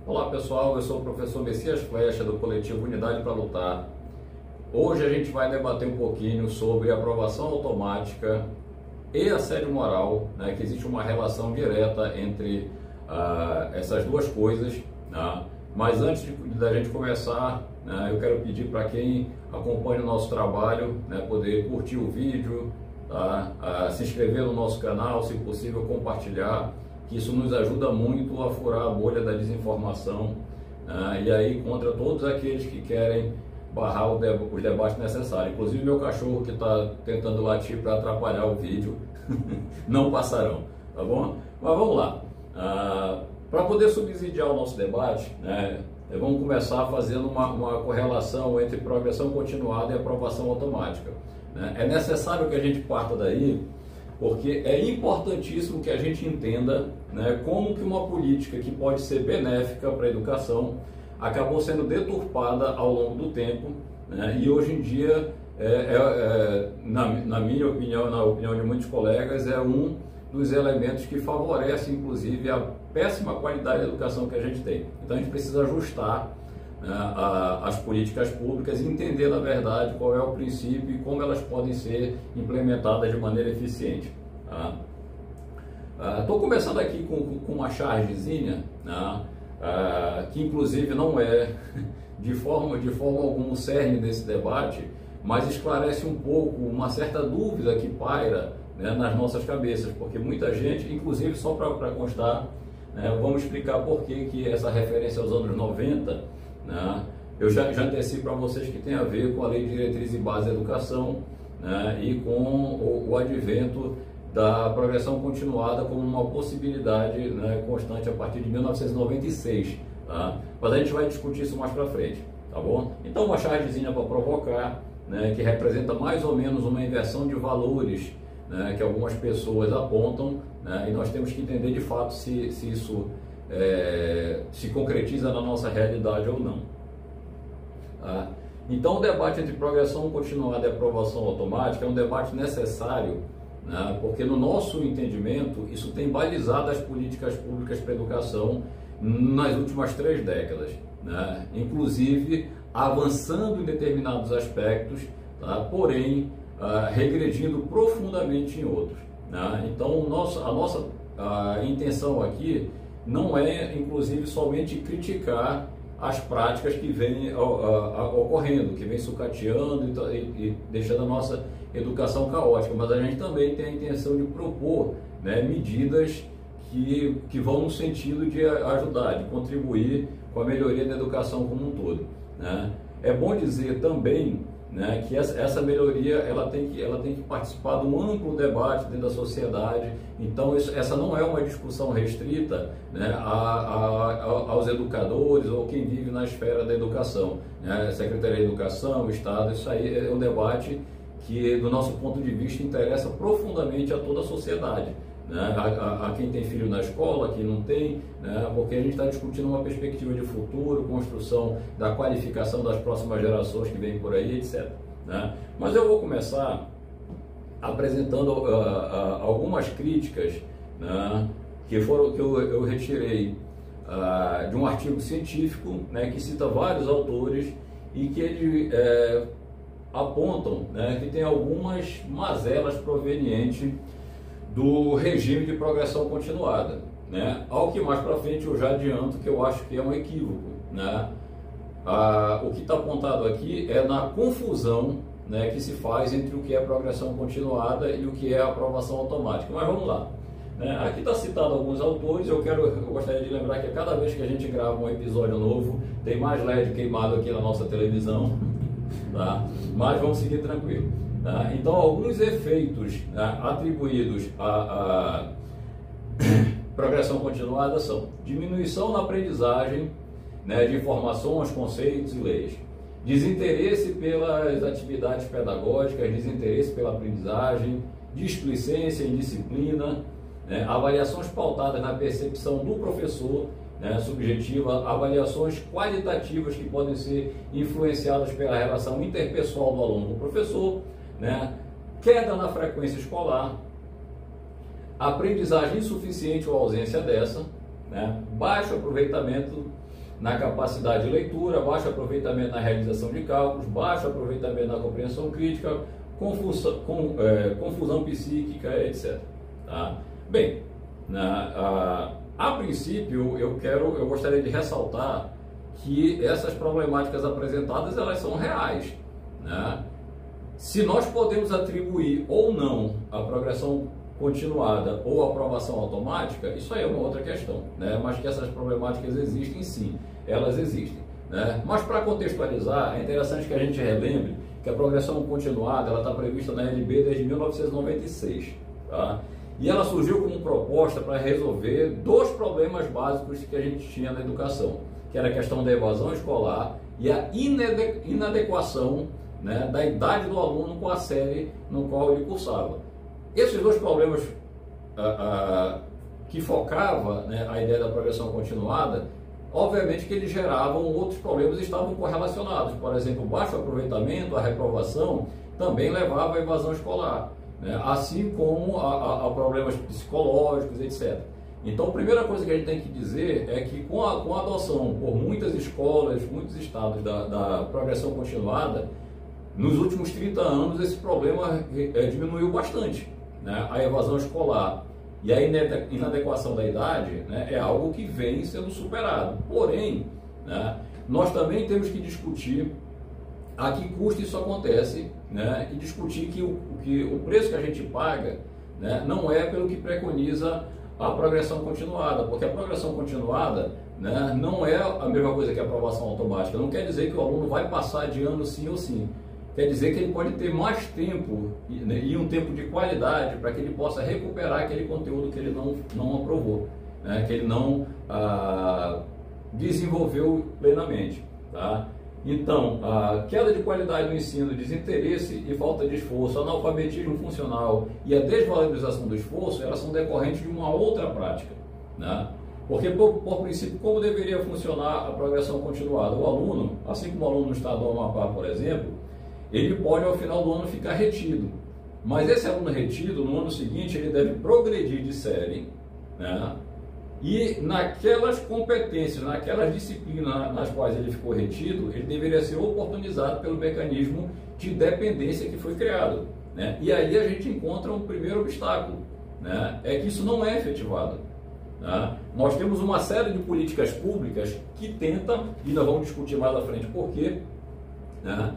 Olá pessoal, eu sou o professor Messias Flecha do coletivo Unidade para Lutar. Hoje a gente vai debater um pouquinho sobre a aprovação automática e assédio moral, né, que existe uma relação direta entre essas duas coisas, né? Mas antes da gente começar, né, eu quero pedir para quem acompanha o nosso trabalho, né, poder curtir o vídeo, tá? Se inscrever no nosso canal, se possível compartilhar, que isso nos ajuda muito a furar a bolha da desinformação, e aí contra todos aqueles que querem barrar os debates necessários. Inclusive meu cachorro que está tentando latir para atrapalhar o vídeo, não passarão, tá bom? Mas vamos lá. Para poder subsidiar o nosso debate, né, vamos começar fazendo uma correlação entre progressão continuada e aprovação automática, né? É necessário que a gente parta daí, porque é importantíssimo que a gente entenda, né, como que uma política que pode ser benéfica para a educação acabou sendo deturpada ao longo do tempo, né, e hoje em dia, na minha opinião, na opinião de muitos colegas, é um dos elementos que favorece, inclusive, a péssima qualidade da educação que a gente tem. Então a gente precisa ajustar, né, as políticas públicas e entender, na verdade, qual é o princípio e como elas podem ser implementadas de maneira eficiente. Estou começando aqui com uma chargezinha, né, que inclusive não é de forma alguma o cerne desse debate, mas esclarece um pouco uma certa dúvida que paira, né, nas nossas cabeças, porque muita gente, inclusive só para constar, né, vamos explicar por que essa referência aos anos 90, né, eu já antecipo para vocês que tem a ver com a Lei de Diretriz e Base da Educação, né, e com o advento da progressão continuada como uma possibilidade, né, constante a partir de 1996, tá? Mas a gente vai discutir isso mais para frente, tá bom? Então uma chargezinha para provocar, né, que representa mais ou menos uma inversão de valores, né, que algumas pessoas apontam, né, e nós temos que entender de fato se isso se concretiza na nossa realidade ou não. Tá? Então o debate entre progressão continuada e aprovação automática é um debate necessário, né, porque no nosso entendimento isso tem balizado as políticas públicas para a educação nas últimas 3 décadas, né, inclusive avançando em determinados aspectos, tá, porém regredindo profundamente em outros, né? Então a nossa intenção aqui não é, inclusive, somente criticar as práticas que vêm ocorrendo, que vêm sucateando e deixando a nossa educação caótica, mas a gente também tem a intenção de propor, né, medidas que vão no sentido de ajudar, de contribuir com a melhoria da educação como um todo, né? É bom dizer também, né, que essa melhoria ela tem que participar de um amplo debate dentro da sociedade. Então essa não é uma discussão restrita, né, aos educadores ou quem vive na esfera da educação, né, Secretaria de Educação, Estado. Isso aí é um debate que, do nosso ponto de vista, interessa profundamente a toda a sociedade, né, a quem tem filho na escola, a quem não tem, né, porque a gente está discutindo uma perspectiva de futuro, construção da qualificação das próximas gerações que vêm por aí, etc., né? Mas eu vou começar apresentando algumas críticas, né, que eu retirei de um artigo científico, né, que cita vários autores e que ele apontam, né, que tem algumas mazelas provenientes do regime de progressão continuada, né? Ao que mais para frente eu já adianto que eu acho que é um equívoco, né? O que está apontado aqui é na confusão, né, que se faz entre o que é progressão continuada e o que é aprovação automática. Mas vamos lá, né? Aqui está citado alguns autores. Eu gostaria de lembrar que cada vez que a gente grava um episódio novo tem mais LED queimado aqui na nossa televisão, tá? Mas vamos seguir tranquilo. Então, alguns efeitos, né, atribuídos à progressão continuada são diminuição na aprendizagem, né, de informações, conceitos e leis, desinteresse pelas atividades pedagógicas, desinteresse pela aprendizagem, displicência, indisciplina, né, avaliações pautadas na percepção do professor, né, subjetiva, avaliações qualitativas que podem ser influenciadas pela relação interpessoal do aluno com o professor, né, queda na frequência escolar, aprendizagem insuficiente ou ausência dessa, né, baixo aproveitamento na capacidade de leitura, baixo aproveitamento na realização de cálculos, baixo aproveitamento na compreensão crítica, confusão psíquica, etc. Tá? Bem, a princípio eu gostaria de ressaltar que essas problemáticas apresentadas, elas são reais, né? Se nós podemos atribuir ou não a progressão continuada ou aprovação automática, isso aí é uma outra questão, né? Mas que essas problemáticas existem, sim, elas existem, né? Mas para contextualizar, é interessante que a gente relembre que a progressão continuada ela está prevista na LB desde 1996, tá? E ela surgiu como proposta para resolver dois problemas básicos que a gente tinha na educação, que era a questão da evasão escolar e a inadequação, né, da idade do aluno com a série no qual ele cursava. Esses dois problemas que focava, né, a ideia da progressão continuada, obviamente que eles geravam outros problemas e estavam correlacionados. Por exemplo, o baixo aproveitamento, a reprovação, também levava à evasão escolar, né, assim como a problemas psicológicos, etc. Então, a primeira coisa que a gente tem que dizer é que com a adoção por muitas escolas, muitos estados da progressão continuada, nos últimos 30 anos esse problema diminuiu bastante, né? A evasão escolar e a inadequação da idade, né, é algo que vem sendo superado. Porém, né, nós também temos que discutir a que custo isso acontece, né, e discutir que o preço que a gente paga, né, não é pelo que preconiza a progressão continuada, porque a progressão continuada, né, não é a mesma coisa que a aprovação automática. Não quer dizer que o aluno vai passar de ano sim ou sim. Quer dizer que ele pode ter mais tempo, né, e um tempo de qualidade para que ele possa recuperar aquele conteúdo que ele não aprovou, né, que ele não desenvolveu plenamente. Tá? Então, a queda de qualidade do ensino, desinteresse e falta de esforço, analfabetismo funcional e a desvalorização do esforço, elas são decorrentes de uma outra prática, né? Porque, por princípio, como deveria funcionar a progressão continuada? O aluno, assim como o aluno no estado do Amapá, por exemplo, ele pode, ao final do ano, ficar retido. Mas esse aluno retido, no ano seguinte, ele deve progredir de série, né? E naquelas competências, naquelas disciplinas nas quais ele ficou retido, ele deveria ser oportunizado pelo mecanismo de dependência que foi criado, né? E aí a gente encontra um primeiro obstáculo, né? É que isso não é efetivado, né? Nós temos uma série de políticas públicas que tentam, e nós vamos discutir mais à frente por quê, né,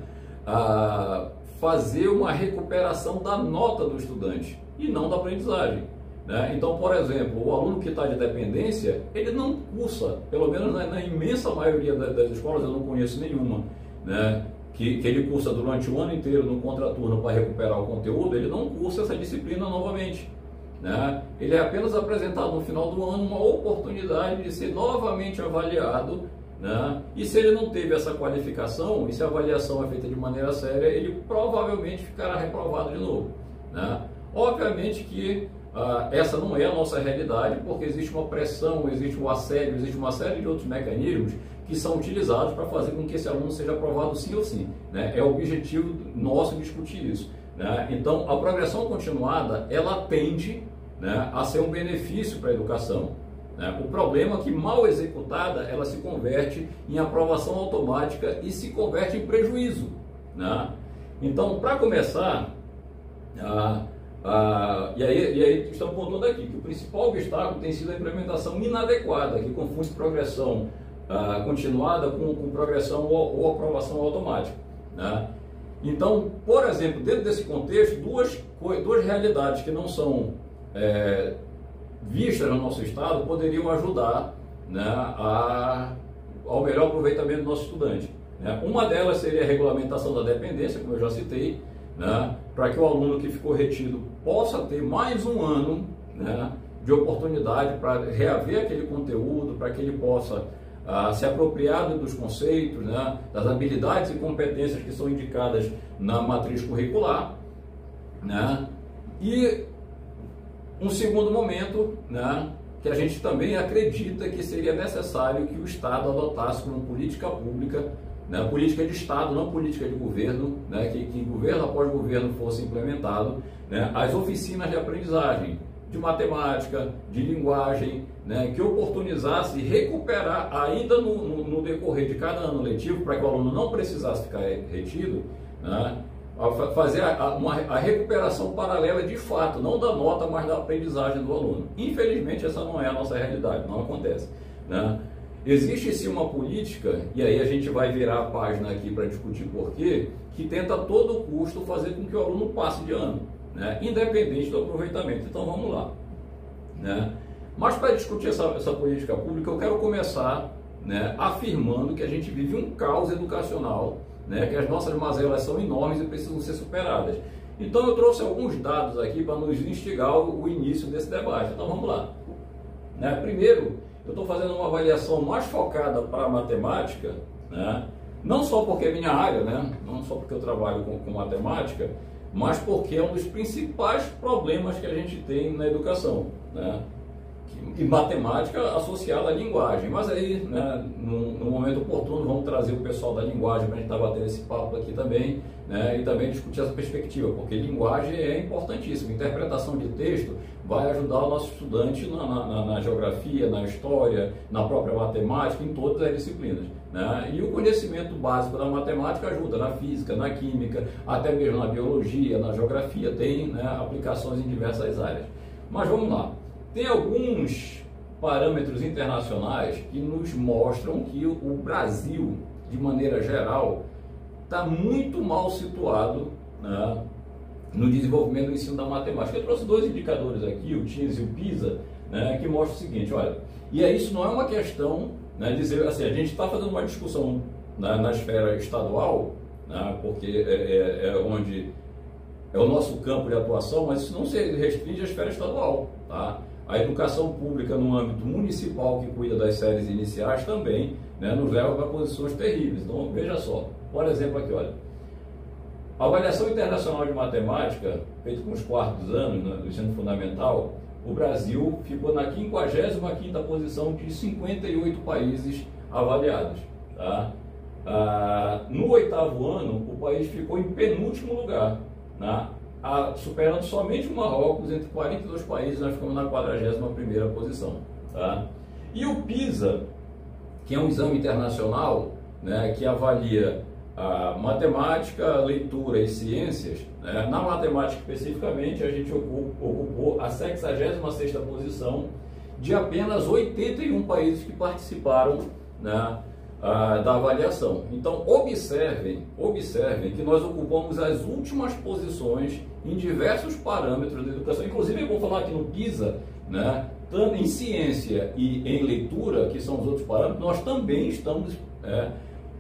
fazer uma recuperação da nota do estudante e não da aprendizagem. Né? Então, por exemplo, o aluno que está de dependência, ele não cursa, pelo menos na imensa maioria das escolas, eu não conheço nenhuma, né, que ele cursa durante o ano inteiro no contraturno para recuperar o conteúdo, ele não cursa essa disciplina novamente. Né? Ele é apenas apresentado no final do ano uma oportunidade de ser novamente avaliado, né? E se ele não teve essa qualificação, e se a avaliação é feita de maneira séria, ele provavelmente ficará reprovado de novo. Né? Obviamente que essa não é a nossa realidade, porque existe uma pressão, existe um assédio, existe uma série de outros mecanismos que são utilizados para fazer com que esse aluno seja aprovado sim ou sim. Né? É o objetivo nosso discutir isso. Né? Então, a progressão continuada, ela tende, né, a ser um benefício para a educação. Né? O problema é que, mal executada, ela se converte em aprovação automática e se converte em prejuízo. Né? Então, para começar, e aí estamos pontuando aqui que o principal obstáculo tem sido a implementação inadequada, que confunde progressão continuada com progressão ou aprovação automática. Né? Então, por exemplo, dentro desse contexto, duas realidades que não são vistas no nosso estado poderiam ajudar, né, ao melhor aproveitamento do nosso estudante. Né? Uma delas seria a regulamentação da dependência, como eu já citei, né, para que o aluno que ficou retido possa ter mais um ano, né, de oportunidade para reaver aquele conteúdo, para que ele possa se apropriar dos conceitos, né, das habilidades e competências que são indicadas na matriz curricular, né, e um segundo momento, né, que a gente também acredita que seria necessário que o Estado adotasse como política pública, né, política de Estado, não política de governo, né, que governo após governo fosse implementado, né, as oficinas de aprendizagem, de matemática, de linguagem, né, que oportunizasse recuperar ainda no decorrer de cada ano letivo, para que o aluno não precisasse ficar retido, né, fazer a recuperação paralela de fato, não da nota, mas da aprendizagem do aluno. Infelizmente, essa não é a nossa realidade, não acontece, né? Existe sim uma política, e aí a gente vai virar a página aqui para discutir por quê, que tenta a todo custo fazer com que o aluno passe de ano, né, independente do aproveitamento. Então vamos lá, né? Mas para discutir essa política pública, eu quero começar, né, afirmando que a gente vive um caos educacional, né, que as nossas mazelas são enormes e precisam ser superadas. Então eu trouxe alguns dados aqui para nos instigar o início desse debate. Então vamos lá, né? Primeiro, eu estou fazendo uma avaliação mais focada para a matemática, né? Não só porque é minha área, né? Não só porque eu trabalho com matemática, mas porque é um dos principais problemas que a gente tem na educação, né? E matemática associada à linguagem. Mas aí, né, no momento oportuno, vamos trazer o pessoal da linguagem para a gente estar batendo esse papo aqui também, né, e também discutir essa perspectiva, porque linguagem é importantíssima. Interpretação de texto vai ajudar o nosso estudante na geografia, na história, na própria matemática, em todas as disciplinas, né? E o conhecimento básico da matemática ajuda na física, na química, até mesmo na biologia, na geografia, tem, né, aplicações em diversas áreas. Mas vamos lá. Tem alguns parâmetros internacionais que nos mostram que o Brasil, de maneira geral, está muito mal situado, né, no desenvolvimento do ensino da matemática. Eu trouxe dois indicadores aqui, o TIMSS e o PISA, né, que mostram o seguinte, olha, e isso não é uma questão, né, dizer assim, a gente está fazendo uma discussão na esfera estadual, né, porque é onde é o nosso campo de atuação, mas isso não se restringe à esfera estadual, tá? A educação pública no âmbito municipal, que cuida das séries iniciais, também, né, nos leva para posições terríveis. Então, veja só, por exemplo aqui, olha, a avaliação internacional de matemática, feita com os quartos anos, né, do ensino fundamental, o Brasil ficou na 55ª posição de 58 países avaliados, tá? No 8º ano, o país ficou em penúltimo lugar, né? Superando somente o Marrocos. Entre 42 países, nós ficamos na 41ª posição, tá? E o PISA, que é um exame internacional, né, que avalia a matemática, leitura e ciências, né? Na matemática especificamente, a gente ocupou a 66ª posição de apenas 81 países que participaram, né, da avaliação. Então observem que nós ocupamos as últimas posições em diversos parâmetros da educação. Inclusive eu vou falar aqui no PISA, né, tanto em ciência e em leitura, que são os outros parâmetros, nós também estamos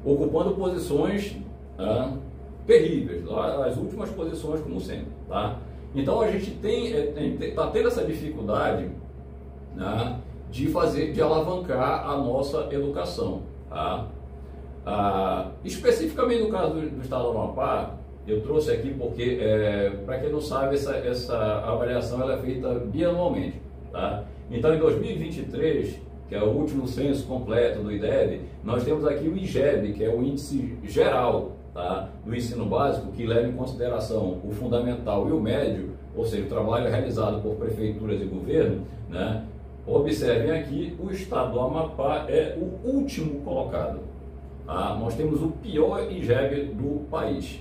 ocupando posições terríveis, as últimas posições como sempre, tá? Então a gente está tendo essa dificuldade, né, de alavancar a nossa educação, tá? Especificamente no caso do estado do Amapá, eu trouxe aqui porque, para quem não sabe, essa avaliação ela é feita bianualmente, tá? Então em 2023, que é o último censo completo do IDEB, nós temos aqui o IGEB, que é o índice geral, tá, do ensino básico, que leva em consideração o fundamental e o médio, ou seja, o trabalho realizado por prefeituras e governo, né? Observem aqui, o estado do Amapá é o último colocado, tá? Nós temos o pior IGEB do país,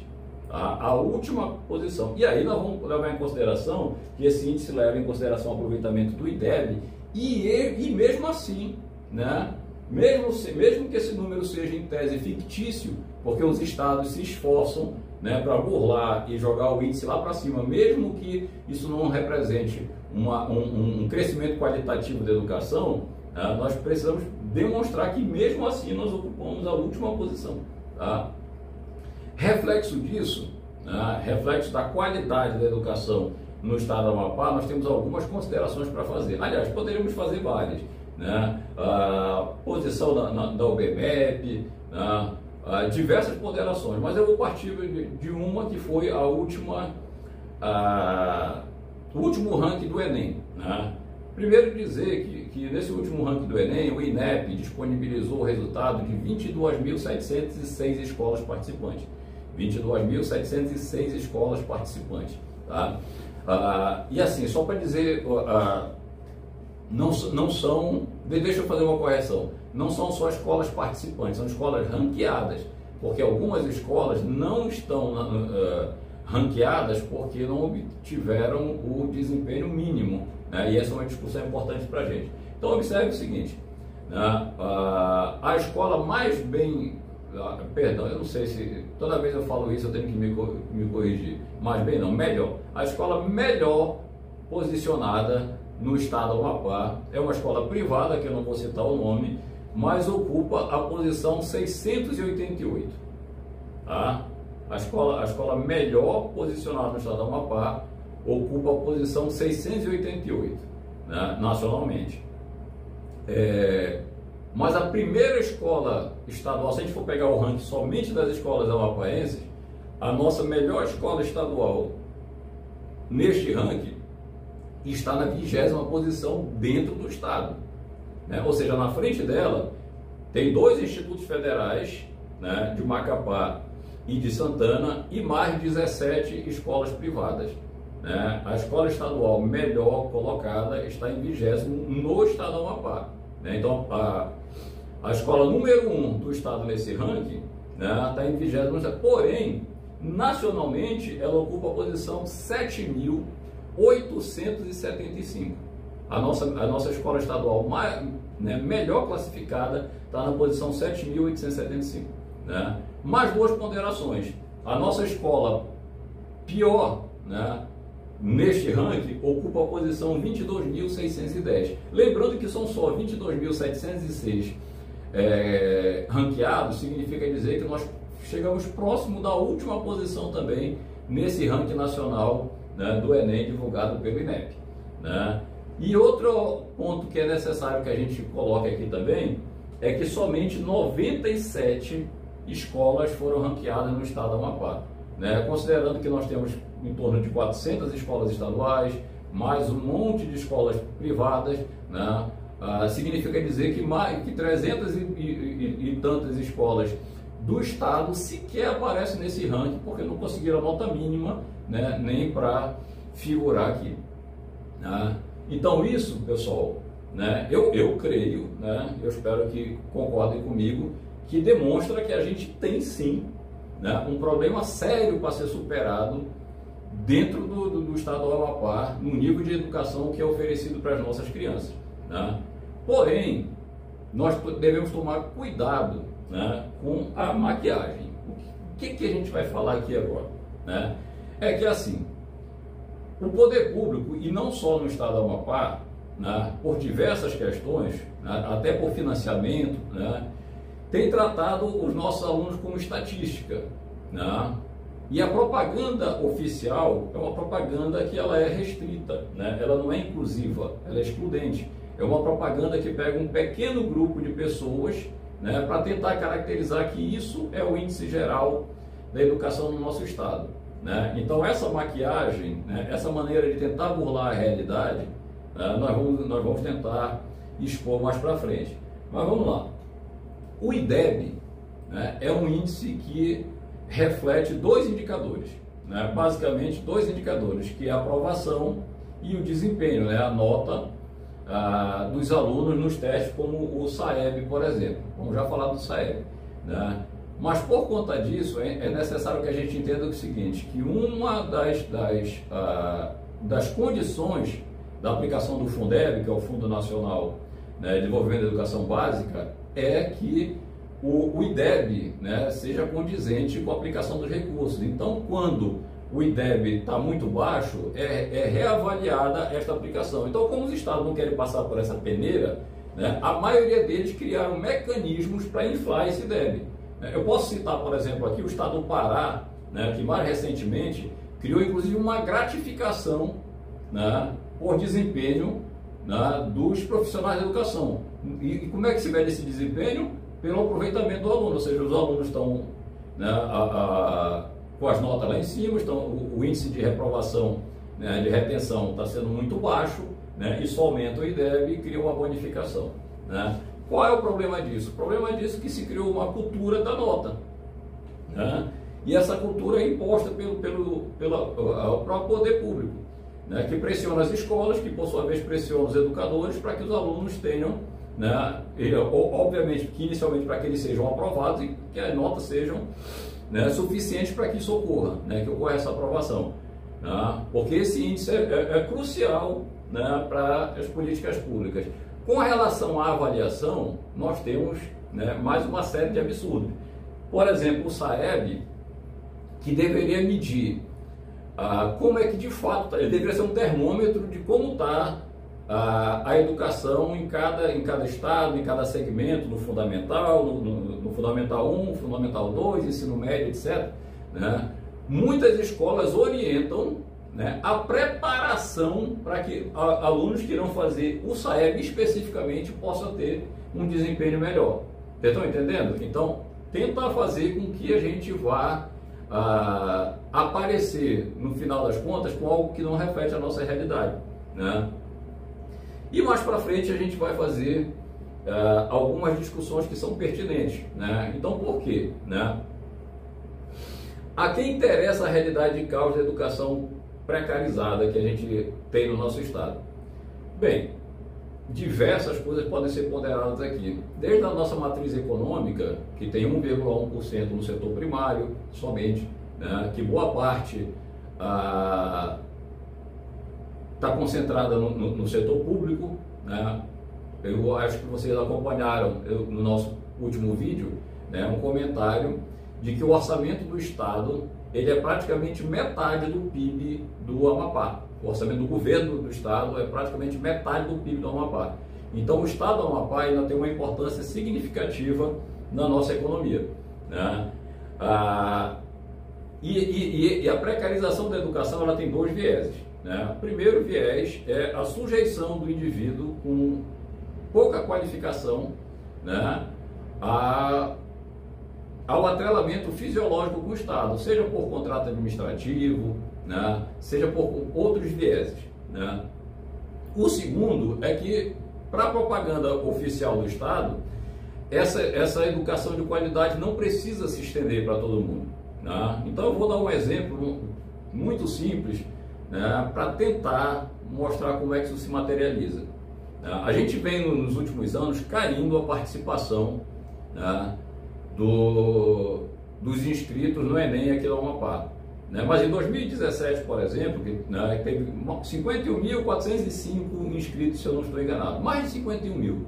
tá? A última posição. E aí nós vamos levar em consideração que esse índice leva em consideração o aproveitamento do IDEB e mesmo assim, né, mesmo que esse número seja em tese fictício, porque os estados se esforçam, né, para burlar e jogar o índice lá para cima, mesmo que isso não represente um crescimento qualitativo da educação, né, nós precisamos demonstrar que mesmo assim nós ocupamos a última posição, tá? Reflexo disso, né, reflexo da qualidade da educação no estado do Amapá, nós temos algumas considerações para fazer. Aliás, poderíamos fazer várias, né? A posição da UBMEP, né? Diversas ponderações, mas eu vou partir de uma que foi a última, o último ranking do Enem, né? Primeiro dizer que nesse último ranking do Enem, o INEP disponibilizou o resultado de 22.706 escolas participantes. 22.706 escolas participantes, tá? E assim, só para dizer não são, deixa eu fazer uma correção, não são só escolas participantes, são escolas ranqueadas, porque algumas escolas não estão ranqueadas porque não obtiveram o desempenho mínimo, né? E essa é uma discussão importante para a gente. Então observe o seguinte, né? A escola mais bem, perdão, eu não sei se toda vez eu falo isso eu tenho que me corrigir, mais bem não, melhor, a escola melhor posicionada no estado do Amapá é uma escola privada, que eu não vou citar o nome, mas ocupa a posição 688, tá? A escola melhor posicionada no estado do Amapá ocupa a posição 688, né, nacionalmente. Mas a primeira escola estadual, se a gente for pegar o ranking somente das escolas amapaenses, a nossa melhor escola estadual neste ranking está na 20ª posição dentro do estado, né? Ou seja, na frente dela tem 2 institutos federais, né, de Macapá e de Santana, e mais 17 escolas privadas, né? A escola estadual melhor colocada está em 20º no estado do Amapá, né? Então a escola número 1 do estado nesse ranking, né, está em 20º, porém nacionalmente ela ocupa a posição 7.875. A nossa escola estadual melhor classificada está na posição 7.875, né? Mais 2 ponderações. A nossa escola pior, né, neste ranking ocupa a posição 22.610. Lembrando que são só 22.706 ranqueados, significa dizer que nós chegamos próximo da última posição também nesse ranking nacional, né, do Enem divulgado pelo INEP, né? E outro ponto que é necessário que a gente coloque aqui também é que somente 97 escolas foram ranqueadas no estado do Amapá, né? Considerando que nós temos em torno de 400 escolas estaduais, mais um monte de escolas privadas, né? Significa dizer que mais que 300 e tantas escolas do estado sequer aparecem nesse ranking, porque não conseguiram a nota mínima, né, nem para figurar aqui, né? Então isso, pessoal, né, eu creio, né, eu espero que concordem comigo, que demonstra que a gente tem sim, né, um problema sério para ser superado dentro do estado do Amapá, no nível de educação que é oferecido para as nossas crianças, né? Porém, nós devemos tomar cuidado, né, com a maquiagem. O que a gente vai falar aqui agora, né? É que assim, o poder público, e não só no estado do Amapá, né, por diversas questões, né, até por financiamento, né, tem tratado os nossos alunos como estatística, né? E a propaganda oficial é uma propaganda que ela é restrita, né? Ela não é inclusiva, ela é excludente. É uma propaganda que pega um pequeno grupo de pessoas, né, para tentar caracterizar que isso é o índice geral da educação no nosso estado, né? Então essa maquiagem, né, essa maneira de tentar burlar a realidade, né, nós vamos tentar expor mais para frente. Mas vamos lá. O IDEB, né, é um índice que reflete 2 indicadores, né? Basicamente 2 indicadores, que é a aprovação e o desempenho, né? A nota dos alunos nos testes, como o SAEB, por exemplo. Vamos já falar do SAEB, né? Mas por conta disso é necessário que a gente entenda o seguinte, que uma das condições da aplicação do Fundeb, que é o Fundo Nacional, né, de Desenvolvimento da Educação Básica, é que o IDEB, né, seja condizente com a aplicação dos recursos. Então, quando o IDEB está muito baixo, é reavaliada esta aplicação. Então, como os estados não querem passar por essa peneira, né, a maioria deles criaram mecanismos para inflar esse IDEB. Eu posso citar, por exemplo, aqui o estado do Pará, né, que mais recentemente criou inclusive uma gratificação, né, por desempenho, né, dos profissionais da educação. E como é que se mede esse desempenho? Pelo aproveitamento do aluno, ou seja, os alunos estão, né, com as notas lá em cima, o índice de reprovação, né, de retenção está sendo muito baixo, né, isso aumenta o IDEB e cria uma bonificação, né? Qual é o problema disso? O problema disso é que se criou uma cultura da nota, né? E essa cultura é imposta pelo próprio poder público. né, que pressiona as escolas, que por sua vez pressiona os educadores para que os alunos tenham, né, obviamente que inicialmente para que eles sejam aprovados e que as notas sejam, né, suficientes para que isso ocorra, né, que ocorra essa aprovação, né, porque esse índice é crucial, né, para as políticas públicas. Com relação à avaliação, nós temos, né, mais uma série de absurdos. Por exemplo, o SAEB, que deveria medir como é que de fato, ele deveria ser um termômetro de como está a educação em cada estado, em cada segmento, no Fundamental, no Fundamental 1, Fundamental 2, ensino médio, etc., né? Muitas escolas orientam, né, a preparação para que alunos que irão fazer o SAEB especificamente possam ter um desempenho melhor. Vocês estão entendendo? Então, tentar fazer com que a gente vá aparecer, no final das contas, com algo que não reflete a nossa realidade, né? E mais para frente a gente vai fazer algumas discussões que são pertinentes, né? Então, por quê, né? A quem interessa a realidade de caos da educação precarizada que a gente tem no nosso estado? Bem, diversas coisas podem ser ponderadas aqui, desde a nossa matriz econômica, que tem 1,1% no setor primário somente, né, que boa parte está concentrada no setor público, né? Eu acho que vocês acompanharam no nosso último vídeo, né, um comentário de que o orçamento do Estado ele é praticamente metade do PIB do Amapá. O orçamento do governo do Estado é praticamente metade do PIB do Amapá. Então, o Estado do Amapá ainda tem uma importância significativa na nossa economia, né? E a precarização da educação ela tem dois vieses, né? O primeiro viés é a sujeição do indivíduo com pouca qualificação, né, ao atrelamento fisiológico com o Estado, seja por contrato administrativo, né, seja por outros vieses, né. O segundo é que, para a propaganda oficial do Estado, essa educação de qualidade não precisa se estender para todo mundo, né. Então eu vou dar um exemplo muito simples, né, para tentar mostrar como é que isso se materializa. A gente vem nos últimos anos caindo a participação, né, dos inscritos no Enem aqui no Amapá, né? Mas em 2017, por exemplo, né, teve 51.405 inscritos, se eu não estou enganado, mais de 51 mil,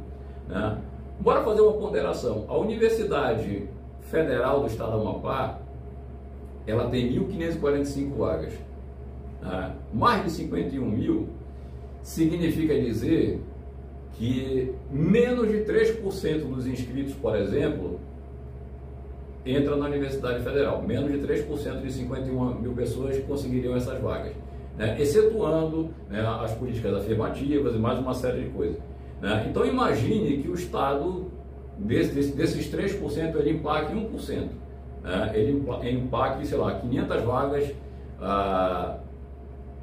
né? Bora fazer uma ponderação. A Universidade Federal do Estado do Amapá, ela tem 1.545 vagas, né? Mais de 51 mil significa dizer que menos de 3% dos inscritos, por exemplo, entra na Universidade Federal. Menos de 3% de 51 mil pessoas conseguiriam essas vagas, né? Excetuando, né, as políticas afirmativas e mais uma série de coisas, né? Então imagine que o Estado, desses 3%, ele empaque 1%, né? Ele empaque, sei lá, 500 vagas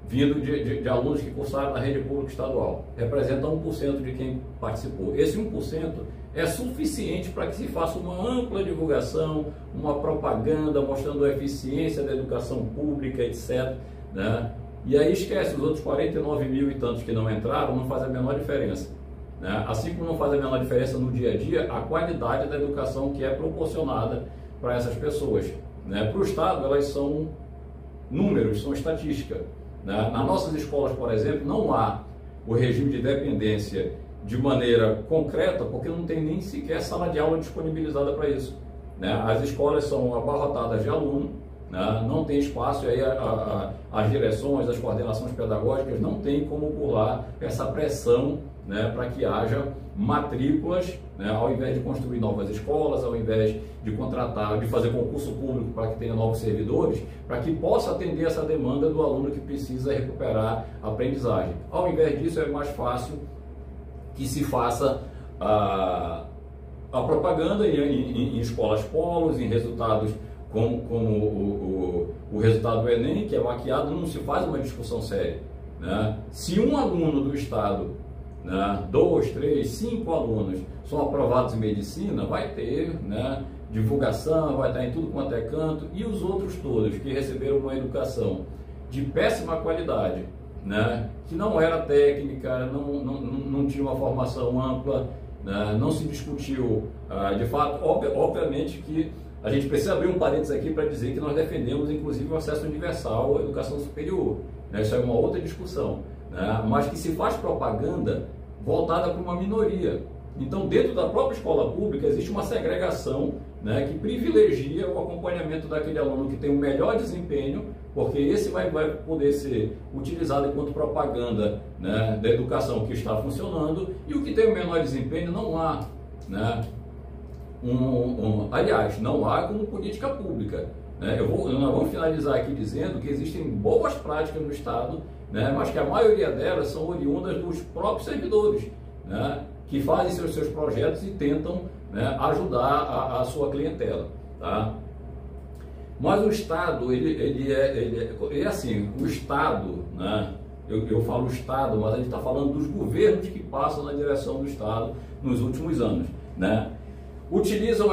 vindo de alunos que cursaram na rede pública estadual. Representa 1% de quem participou. Esse 1% é suficiente para que se faça uma ampla divulgação, uma propaganda mostrando a eficiência da educação pública, etc., né? E aí esquece os outros 49 mil e tantos que não entraram, não faz a menor diferença, né? Assim como não faz a menor diferença no dia a dia a qualidade da educação que é proporcionada para essas pessoas, né? Para o Estado, elas são números, são estatística, né? Nas nossas escolas, por exemplo, não há o regime de dependência de maneira concreta, porque não tem nem sequer sala de aula disponibilizada para isso, né? As escolas são abarrotadas de aluno, né? Não tem espaço, e aí as direções, as coordenações pedagógicas não tem como pular essa pressão, né, para que haja matrículas, né, ao invés de construir novas escolas, ao invés de contratar, de fazer concurso público para que tenha novos servidores, para que possa atender essa demanda do aluno que precisa recuperar a aprendizagem. Ao invés disso, é mais fácil que se faça a propaganda em escolas polos, em resultados como o resultado do Enem, que é maquiado, não se faz uma discussão séria, né? Se um aluno do Estado, né, 2, 3, 5 alunos são aprovados em medicina, vai ter, né, divulgação, vai estar em tudo quanto é canto, e os outros todos que receberam uma educação de péssima qualidade, né, que não era técnica, não tinha uma formação ampla, né, não se discutiu, de fato, obviamente que a gente precisa abrir um parênteses aqui para dizer que nós defendemos, inclusive, o acesso universal à educação superior, né, isso é uma outra discussão, né, mas que se faz propaganda voltada para uma minoria. Então, dentro da própria escola pública, existe uma segregação, né, que privilegia o acompanhamento daquele aluno que tem o melhor desempenho, porque esse vai poder ser utilizado enquanto propaganda, né, da educação que está funcionando, e o que tem o menor desempenho não há, né, aliás, não há como política pública. Né? Nós vamos finalizar aqui dizendo que existem boas práticas no Estado, né, mas que a maioria delas são oriundas dos próprios servidores, né, que fazem seus projetos e tentam, né, ajudar a sua clientela. Tá? Mas o Estado, ele é assim, o Estado, né, eu falo Estado, mas a gente está falando dos governos que passam na direção do Estado nos últimos anos, né, utilizam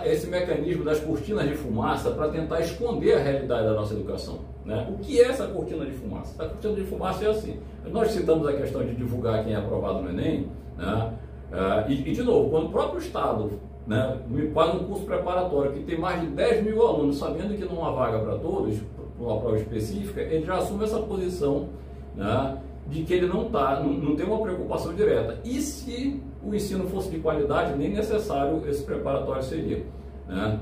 esse mecanismo das cortinas de fumaça para tentar esconder a realidade da nossa educação. Né? O que é essa cortina de fumaça? A cortina de fumaça é assim, nós citamos a questão de divulgar quem é aprovado no Enem, né, e de novo, quando o próprio Estado, né, me faz um curso preparatório que tem mais de 10 mil alunos, sabendo que não há vaga para todos, para uma prova específica, ele já assume essa posição, né, de que ele não tem uma preocupação direta. E se o ensino fosse de qualidade, nem necessário esse preparatório seria. Né?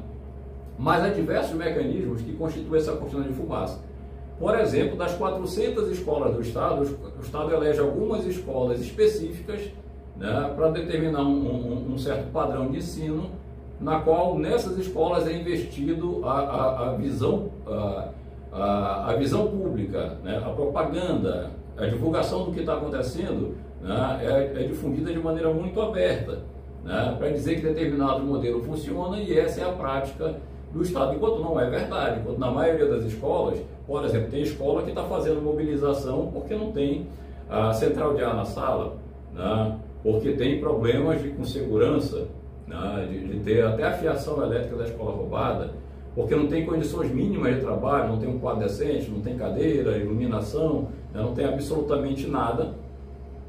Mas há diversos mecanismos que constituem essa cortina de fumaça. Por exemplo, das 400 escolas do Estado, o Estado elege algumas escolas específicas, né, para determinar um certo padrão de ensino, na qual nessas escolas é investido a visão pública, né, a propaganda, a divulgação do que está acontecendo, né, é difundida de maneira muito aberta, né, para dizer que determinado modelo funciona e essa é a prática do Estado, enquanto não é verdade, enquanto na maioria das escolas, por exemplo, tem escola que está fazendo mobilização porque não tem a central de ar na sala, né, porque tem problemas com segurança, né, de ter até a fiação elétrica da escola roubada, porque não tem condições mínimas de trabalho, não tem um quadro decente, não tem cadeira, iluminação, né, não tem absolutamente nada,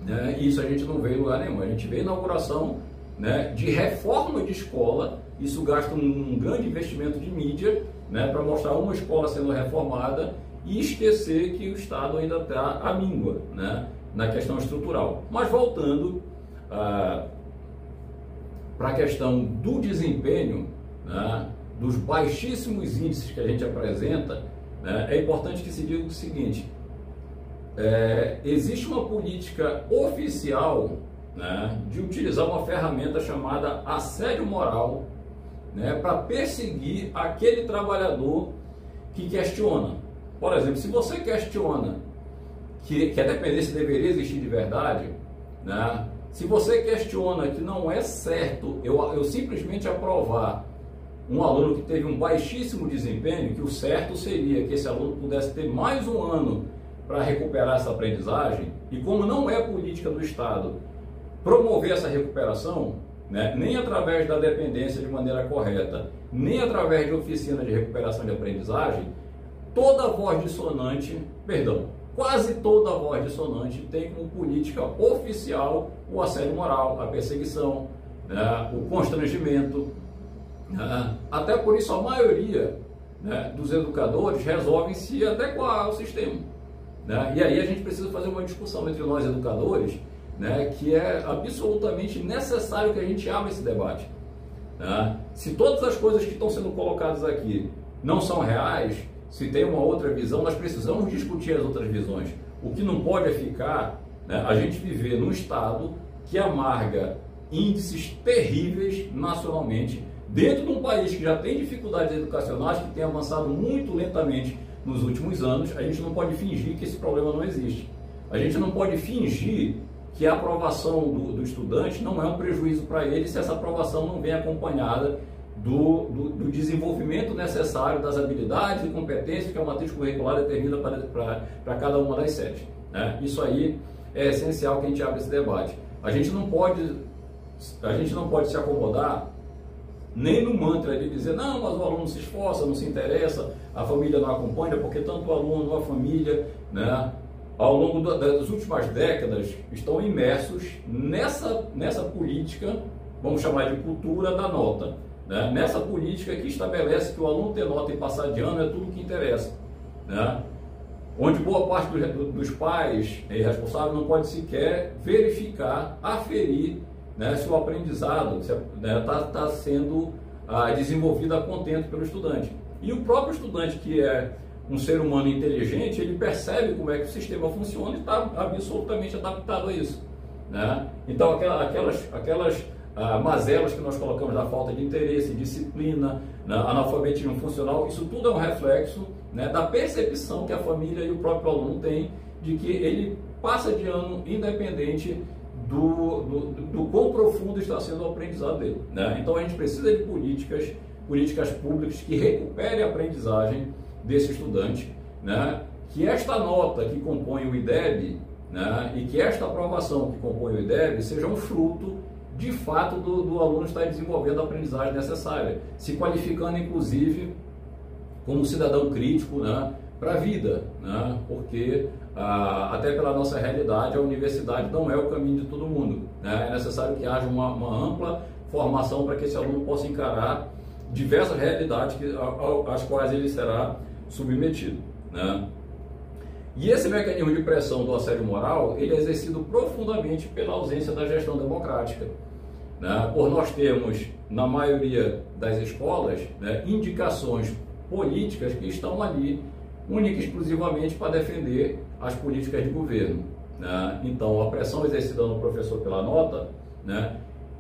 né, e isso a gente não vê em lugar nenhum. A gente vê inauguração, né, de reforma de escola, isso gasta um grande investimento de mídia, né, para mostrar uma escola sendo reformada e esquecer que o Estado ainda está à míngua, né, na questão estrutural. Mas voltando para a questão do desempenho, né, dos baixíssimos índices que a gente apresenta, né, é importante que se diga o seguinte: existe uma política oficial, né, de utilizar uma ferramenta chamada assédio moral, né, para perseguir aquele trabalhador que questiona. Por exemplo, se você questiona que a dependência deveria existir de verdade, né, se você questiona que não é certo eu simplesmente aprovar um aluno que teve um baixíssimo desempenho, que o certo seria que esse aluno pudesse ter mais um ano para recuperar essa aprendizagem, e como não é política do Estado promover essa recuperação, né, nem através da dependência de maneira correta, nem através de oficina de recuperação de aprendizagem, quase toda voz dissonante tem como política oficial o assédio moral, a perseguição, né, o constrangimento. Até por isso a maioria, né, dos educadores resolvem se adequar ao sistema, né? E aí a gente precisa fazer uma discussão entre nós educadores, né, que é absolutamente necessário que a gente abra esse debate, né? Se todas as coisas que estão sendo colocadas aqui não são reais, se tem uma outra visão, nós precisamos discutir as outras visões. O que não pode é ficar, né, a gente viver num Estado que amarga índices terríveis nacionalmente, dentro de um país que já tem dificuldades educacionais, que tem avançado muito lentamente nos últimos anos. A gente não pode fingir que esse problema não existe. A gente não pode fingir que a aprovação do estudante não é um prejuízo para ele se essa aprovação não vem acompanhada do desenvolvimento necessário das habilidades e competências que a matriz curricular determina para cada uma das séries, né? Isso aí é essencial que a gente abra esse debate. A gente não pode se acomodar nem no mantra de dizer, não, mas o aluno não se esforça, não se interessa, a família não acompanha, porque tanto o aluno, a família, né, ao longo das últimas décadas, estão imersos nessa política, vamos chamar de cultura da nota, né? Nessa política que estabelece que o aluno ter nota e passar de ano é tudo que interessa, né? Onde boa parte dos pais e responsáveis não pode sequer verificar, aferir, né, se o aprendizado está sendo desenvolvido a contento pelo estudante. E o próprio estudante, que é um ser humano inteligente, ele percebe como é que o sistema funciona e está absolutamente adaptado a isso, né? Então aquelas mazelas que nós colocamos da falta de interesse, disciplina, né, analfabetismo funcional, isso tudo é um reflexo, né, da percepção que a família e o próprio aluno têm de que ele passa de ano independente do quão profundo está sendo o aprendizado dele, né? Então a gente precisa de políticas públicas que recuperem a aprendizagem desse estudante, né? Que esta nota que compõe o IDEB, né, e que esta aprovação que compõe o IDEB seja um fruto de fato do aluno estar desenvolvendo a aprendizagem necessária, se qualificando inclusive como cidadão crítico, né, para a vida, né, porque até pela nossa realidade a universidade não é o caminho de todo mundo, né? É necessário que haja uma ampla formação para que esse aluno possa encarar diversas realidades às quais ele será submetido, né? E esse mecanismo de pressão do assédio moral, ele é exercido profundamente pela ausência da gestão democrática, né? Por nós termos, na maioria das escolas, né, indicações políticas que estão ali única e exclusivamente para defender as políticas de governo, né? Então, a pressão exercida no professor pela nota, né,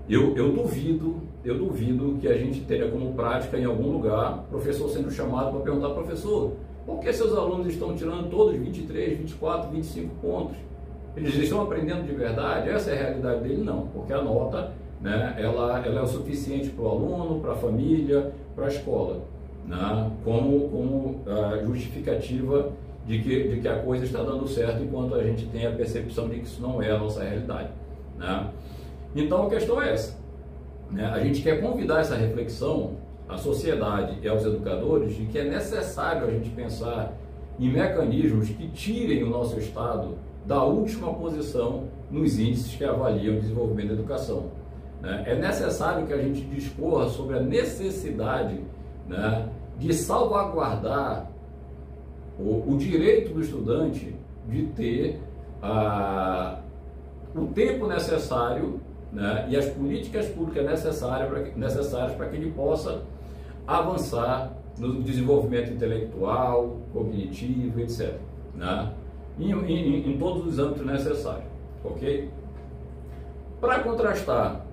eu duvido que a gente tenha como prática em algum lugar professor sendo chamado para perguntar: professor, por que seus alunos estão tirando todos 23, 24, 25 pontos? Eles estão aprendendo de verdade? Essa é a realidade dele? Não, porque a nota, né, ela é o suficiente para o aluno, para a família, para a escola, né, como justificativa de que a coisa está dando certo, enquanto a gente tem a percepção de que isso não é a nossa realidade, né? Então a questão é essa, né? A gente quer convidar essa reflexão à sociedade e aos educadores de que é necessário a gente pensar em mecanismos que tirem o nosso Estado da última posição nos índices que avaliam o desenvolvimento da educação, né? É necessário que a gente discorra sobre a necessidade, né, de salvaguardar o direito do estudante de ter o tempo necessário, né, e as políticas públicas necessárias para que ele possa avançar no desenvolvimento intelectual, cognitivo, etc., né, em todos os âmbitos necessários, ok? Para contrastar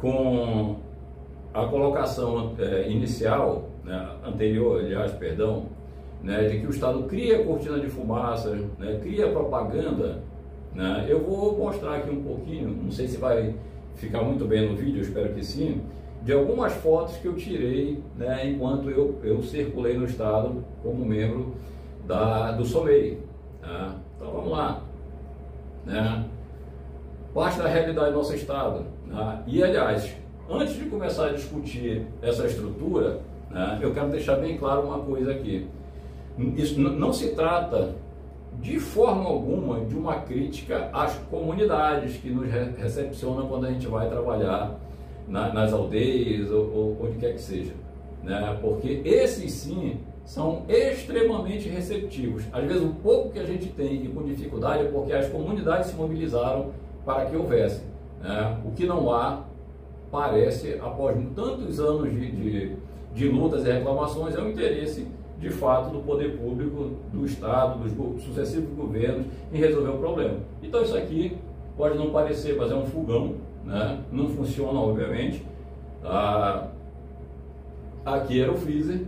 com a colocação inicial, né, anterior, aliás, perdão, né, de que o Estado cria cortina de fumaça, né, cria propaganda, né, eu vou mostrar aqui um pouquinho, não sei se vai ficar muito bem no vídeo, eu espero que sim, de algumas fotos que eu tirei, né, enquanto eu circulei no Estado como membro do SOMEI, né? Então vamos lá, né? Parte da realidade do nosso Estado, né? E aliás, antes de começar a discutir essa estrutura, né, eu quero deixar bem claro uma coisa aqui. Isso não se trata de forma alguma de uma crítica às comunidades que nos recepcionam quando a gente vai trabalhar nas aldeias ou onde quer que seja, né? Porque esses sim são extremamente receptivos. Às vezes o pouco que a gente tem e com dificuldade é porque as comunidades se mobilizaram para que houvesse, né? O que não há, parece, após tantos anos de lutas e reclamações, é o interesse de fato do poder público, do Estado, dos sucessivos governos em resolver o problema. Então isso aqui pode não parecer, mas é um fogão, né? Não funciona, obviamente. Aqui era o freezer,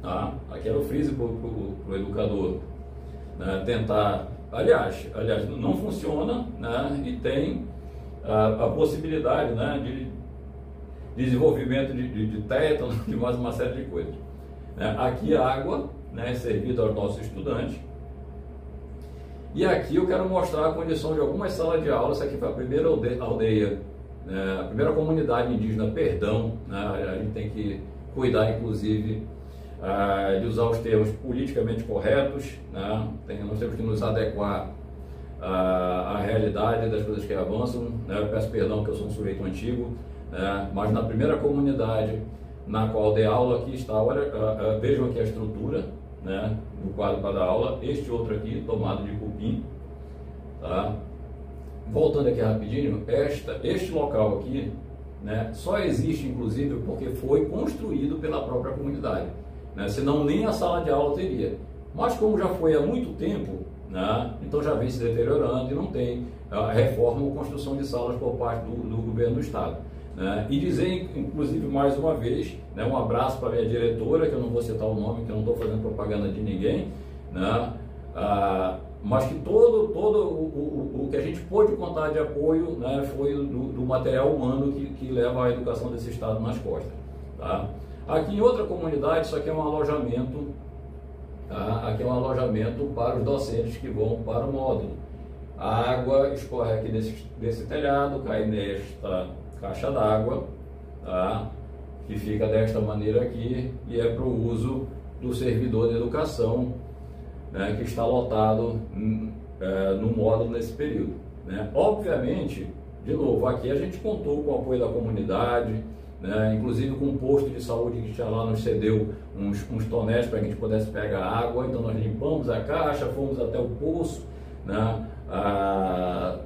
tá? Aqui era o freezer para o educador, né, tentar, aliás, não funciona, né? E tem a possibilidade, né, de desenvolvimento de tétano, de mais uma série de coisas. Aqui a água, né, servida aos nossos estudantes. E aqui eu quero mostrar a condição de algumas salas de aula. Essa aqui foi a primeira aldeia, né, a primeira comunidade indígena, perdão, né, a gente tem que cuidar inclusive de usar os termos politicamente corretos, né? Nós temos que nos adequar à realidade das coisas que avançam, né? Eu peço perdão que eu sou um sujeito antigo, né? Mas na primeira comunidade na qual dei aula aqui está, olha, vejam aqui a estrutura, né, do quadro para dar aula, este outro aqui, tomado de cupim, tá? Voltando aqui rapidinho, este local aqui, né, só existe inclusive porque foi construído pela própria comunidade, né, senão nem a sala de aula teria. Mas como já foi há muito tempo, né, então já vem se deteriorando e não tem reforma ou construção de salas por parte do governo do estado. Né? E dizer, inclusive, mais uma vez, né, um abraço para a minha diretora, que eu não vou citar o nome, que eu não estou fazendo propaganda de ninguém, né? Mas que todo o que a gente pôde contar de apoio, né, foi do material humano que leva a educação desse estado nas costas. Tá? Aqui em outra comunidade, isso aqui é um alojamento, tá? Aqui é um alojamento para os docentes que vão para o módulo. A água escorre aqui desse telhado, cai nesta caixa d'água, tá? Que fica desta maneira aqui e é para o uso do servidor de educação, né, que está lotado no módulo nesse período, né? Obviamente, de novo, aqui a gente contou com o apoio da comunidade, né, inclusive com um posto de saúde que tinha lá, nos cedeu uns tonéis para que a gente pudesse pegar água, então nós limpamos a caixa, fomos até o poço, né?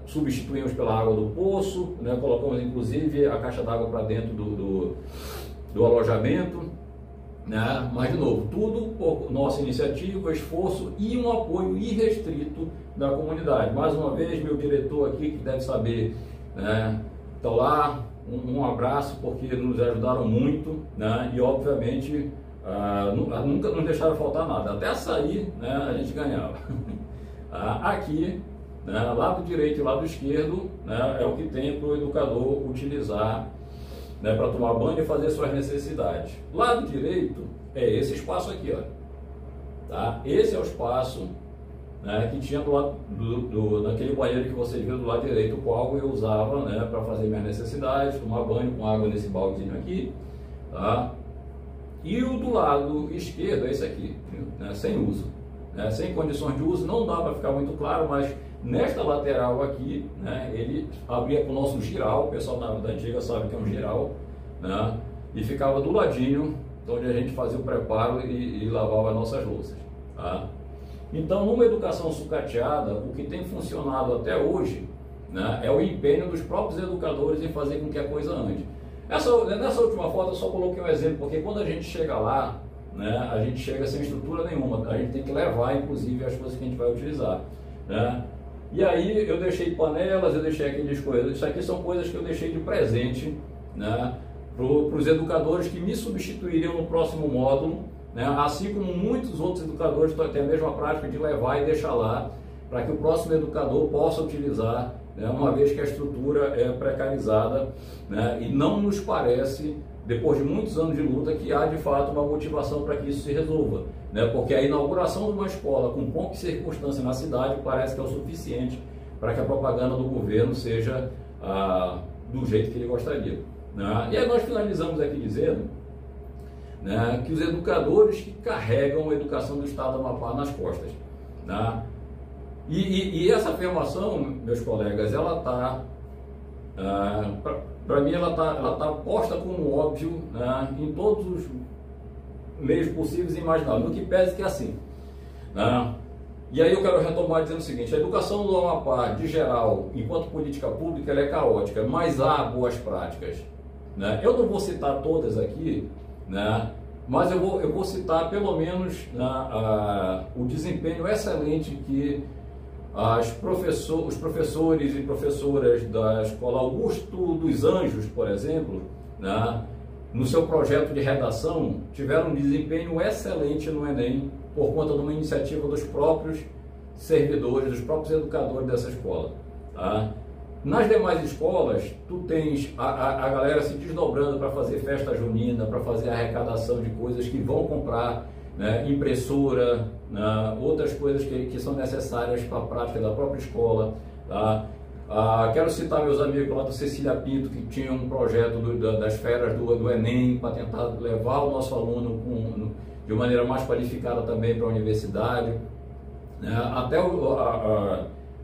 Substituímos pela água do poço, né? Colocamos inclusive a caixa d'água para dentro do alojamento, né? Mas de novo, tudo por nossa iniciativa, esforço e um apoio irrestrito da comunidade. Mais uma vez, meu diretor aqui, que deve saber, né? Então lá, um abraço, porque nos ajudaram muito, né? E obviamente nunca nos deixaram faltar nada, até sair, né, a gente ganhava. Aqui, né, lado direito e lado esquerdo, né, é o que tem para o educador utilizar, né, para tomar banho e fazer suas necessidades. Lado direito é esse espaço aqui, ó, tá? Esse é o espaço, né, que tinha do lado naquele banheiro que vocês viram do lado direito, o qual eu usava, né, para fazer minhas necessidades, tomar banho com água nesse baldezinho aqui, tá? E o do lado esquerdo é esse aqui, né, sem uso, né, sem condições de uso. Não dá para ficar muito claro, mas nesta lateral aqui, né, ele abria com o nosso giral, o pessoal da antiga sabe que é um giral, né, e ficava do ladinho, onde a gente fazia o preparo e lavava as nossas louças, tá? Então, numa educação sucateada, o que tem funcionado até hoje, né, é o empenho dos próprios educadores em fazer com que a coisa ande. Nessa última foto eu só coloquei um exemplo, porque quando a gente chega lá, né, a gente chega sem estrutura nenhuma, a gente tem que levar inclusive as coisas que a gente vai utilizar, né? E aí eu deixei panelas, eu deixei aquelas coisas, isso aqui são coisas que eu deixei de presente, né, para os educadores que me substituiriam no próximo módulo, né, assim como muitos outros educadores têm a mesma prática de levar e deixar lá, para que o próximo educador possa utilizar, né, uma vez que a estrutura é precarizada, né, e não nos parece, depois de muitos anos de luta, que há de fato uma motivação para que isso se resolva, né, porque a inauguração de uma escola com pompa e circunstância na cidade parece que é o suficiente para que a propaganda do governo seja do jeito que ele gostaria, né? E aí nós finalizamos aqui dizendo, né, que os educadores que carregam a educação do Estado do Amapá nas costas, né? E essa afirmação, meus colegas, ela está, para mim, ela tá posta como óbvio, né, em todos os meios possíveis e imagináveis, no que pese que é assim, né? E aí eu quero retomar dizendo o seguinte: a educação do Amapá, de geral, enquanto política pública, ela é caótica, mas há boas práticas, né? Eu não vou citar todas aqui, né, mas eu vou citar pelo menos, né, o desempenho excelente que os professores e professoras da Escola Augusto dos Anjos, por exemplo, né, no seu projeto de redação, tiveram um desempenho excelente no Enem, por conta de uma iniciativa dos próprios servidores, dos próprios educadores dessa escola, tá? Nas demais escolas, tu tens a galera se desdobrando para fazer festa junina, para fazer arrecadação de coisas que vão comprar, né, impressora, né, outras coisas que são necessárias para a prática da própria escola, tá? Quero citar meus amigos lá do Cecília Pinto, que tinha um projeto das férias do Enem, para tentar levar o nosso aluno de maneira mais qualificada também para a universidade, né? Até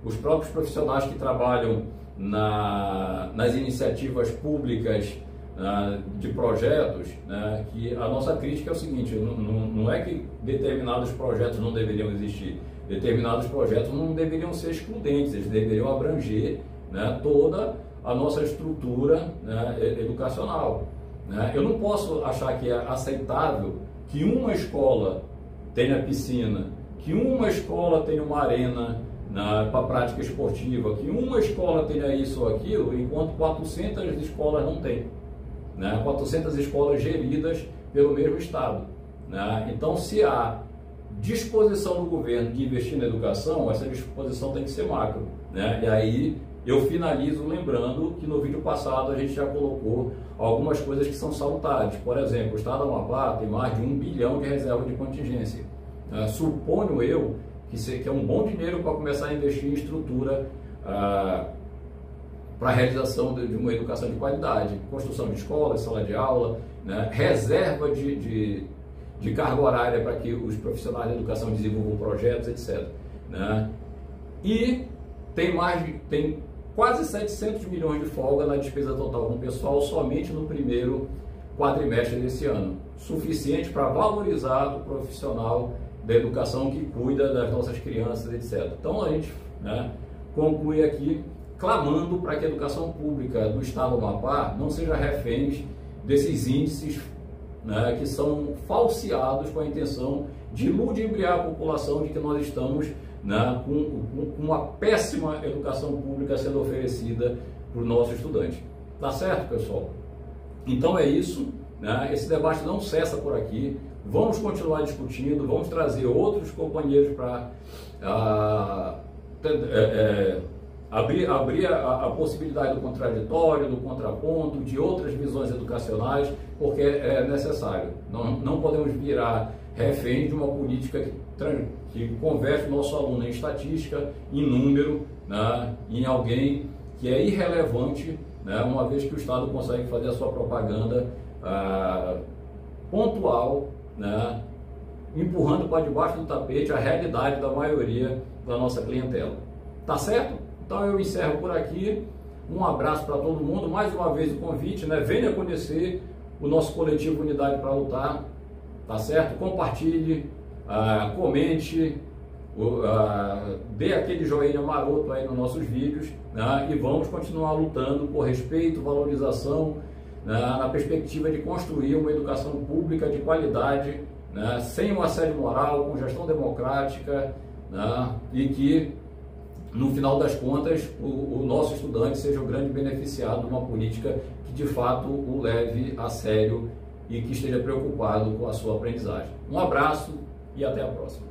os próprios profissionais que trabalham nas iniciativas públicas de projetos, né? Que a nossa crítica é o seguinte: não é que determinados projetos não deveriam existir, determinados projetos não deveriam ser excludentes, eles deveriam abranger, né, toda a nossa estrutura, né, educacional, né? Eu não posso achar que é aceitável que uma escola tenha piscina, que uma escola tenha uma arena para prática esportiva, que uma escola tenha isso ou aquilo, enquanto 400 escolas não têm, né? 400 escolas geridas pelo mesmo Estado, né? Então, se há disposição do governo de investir na educação, essa disposição tem que ser macro, né? E aí eu finalizo lembrando que no vídeo passado a gente já colocou algumas coisas que são salutares. Por exemplo, o Estado do Amapá tem mais de 1 bilhão de reserva de contingência. Suponho eu que é um bom dinheiro para começar a investir em estrutura para a realização de uma educação de qualidade, construção de escolas, sala de aula, né? Reserva de carga horária para que os profissionais da educação desenvolvam projetos, etc., né? E tem quase 700 milhões de folga na despesa total com o pessoal somente no primeiro quadrimestre desse ano, suficiente para valorizar o profissional da educação que cuida das nossas crianças, etc. Então a gente, né, conclui aqui clamando para que a educação pública do Estado do Amapá não seja refém desses índices, né, que são falseados com a intenção de ludibriar a população de que nós estamos, né, com uma péssima educação pública sendo oferecida para o nosso estudante. Tá certo, pessoal? Então é isso, né? Esse debate não cessa por aqui. Vamos continuar discutindo, vamos trazer outros companheiros para abrir a possibilidade do contraditório, do contraponto, de outras visões educacionais, porque é necessário. Não podemos virar refém de uma política que converte o nosso aluno em estatística, em número, né, em alguém que é irrelevante, né, uma vez que o Estado consegue fazer a sua propaganda pontual, né, empurrando para debaixo do tapete a realidade da maioria da nossa clientela. Tá certo? Então eu encerro por aqui. Um abraço para todo mundo. Mais uma vez o convite, né? Venha conhecer o nosso coletivo Unidade para Lutar. Tá certo? Compartilhe, comente, dê aquele joinha maroto aí nos nossos vídeos, né? E vamos continuar lutando por respeito, valorização, né? Na perspectiva de construir uma educação pública de qualidade, né? Sem um assédio moral, com gestão democrática, né? E que no final das contas o nosso estudante seja o grande beneficiado de uma política que de fato o leve a sério e que esteja preocupado com a sua aprendizagem. Um abraço e até a próxima.